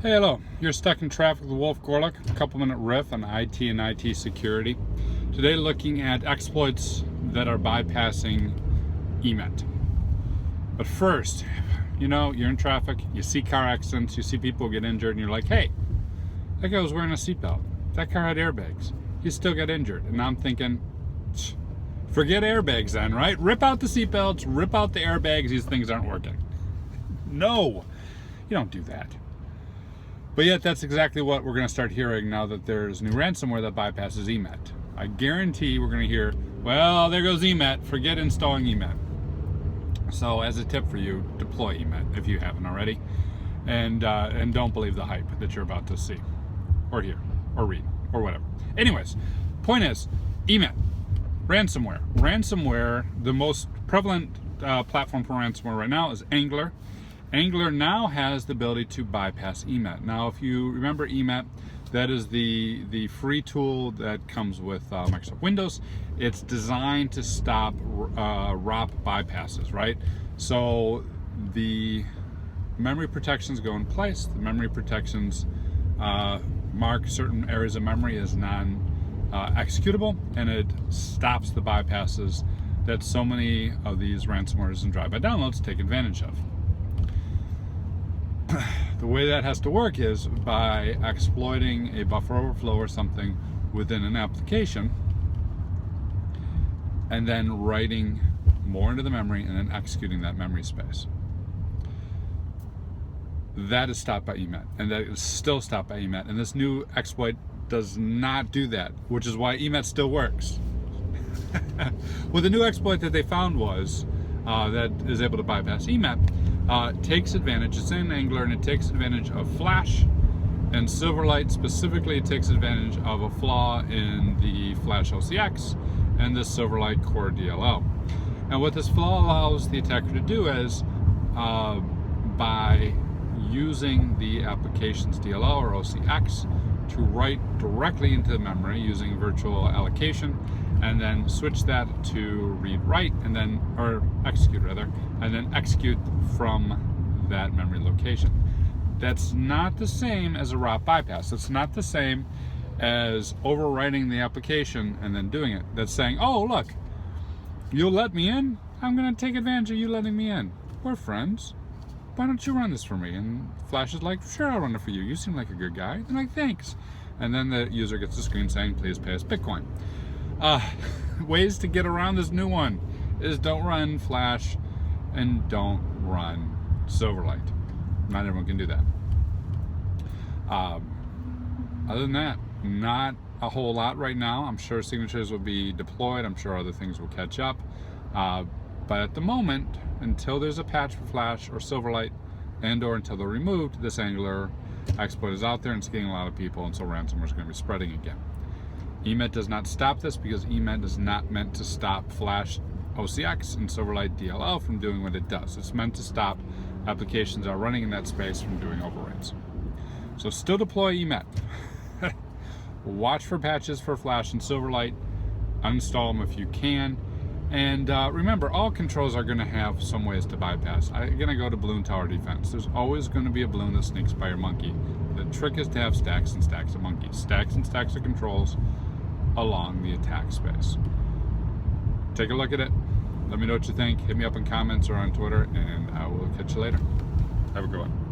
Hey, hello. You're stuck in traffic with Wolf Gorlick. A couple-minute riff on IT and IT security. Today, looking at exploits that are bypassing EMET. But first, you're in traffic, you see car accidents, you see people get injured, and you're like, hey, that guy was wearing a seatbelt. That car had airbags. He still got injured. And I'm thinking, forget airbags then, right? Rip out the seatbelts, rip out the airbags, these things aren't working. No, you don't do that. But yet that's exactly what we're going to start hearing now that there's new ransomware that bypasses EMET. I guarantee we're going to hear, well, there goes EMET, forget installing EMET. So as a tip for you, deploy EMET if you haven't already. And don't believe the hype that you're about to see or hear or read or whatever. Anyways, point is, EMET, ransomware. Ransomware, the most prevalent platform for ransomware right now is Angler. Angler now has the ability to bypass EMET. Now, if you remember EMET, that is the free tool that comes with Microsoft Windows. It's designed to stop ROP bypasses, right? So the memory protections go in place. The memory protections mark certain areas of memory as non-executable, and it stops the bypasses that so many of these ransomwares and drive-by downloads take advantage of. The way that has to work is by exploiting a buffer overflow or something within an application and then writing more into the memory and then executing that memory space. That is stopped by EMET, and that is still stopped by EMET, and this new exploit does not do that, which is why EMET still works. Well, the new exploit that they found was that is able to bypass EMET. Takes advantage, it's in Angler, and it takes advantage of Flash and Silverlight. Specifically, it takes advantage of a flaw in the Flash OCX and the Silverlight core DLL. And what this flaw allows the attacker to do is, by using the application's DLL or OCX to write directly into the memory using virtual allocation, and then switch that to read-write, and then, or execute rather, and then execute from that memory location. That's not the same as a ROP bypass. It's not the same as overwriting the application and then doing it. That's saying, oh, look, you'll let me in? I'm gonna take advantage of you letting me in. We're friends. Why don't you run this for me? And Flash is like, sure, I'll run it for you. You seem like a good guy. They're like, thanks. And then the user gets a screen saying, please pay us Bitcoin. Ways to get around this new one is don't run Flash and don't run Silverlight. Not everyone can do that. Other than that, not a whole lot right now. I'm sure signatures will be deployed. I'm sure other things will catch up. But at the moment, until there's a patch for Flash or Silverlight, and or until they're removed, this Angler exploit is out there and it's getting a lot of people, and so ransomware is going to be spreading again. EMET does not stop this because EMET is not meant to stop Flash OCX and Silverlight DLL from doing what it does. It's meant to stop applications that are running in that space from doing overwrites. So still deploy EMET. Watch for patches for Flash and Silverlight. Uninstall them if you can. And remember, all controls are going to have some ways to bypass. I'm going to go to balloon tower defense. There's always going to be a balloon that sneaks by your monkey. The trick is to have stacks and stacks of monkeys. Stacks and stacks of controls along the attack space. Take a look at it. Let me know what you think. Hit me up in comments or on Twitter, and I will catch you later. Have a good one.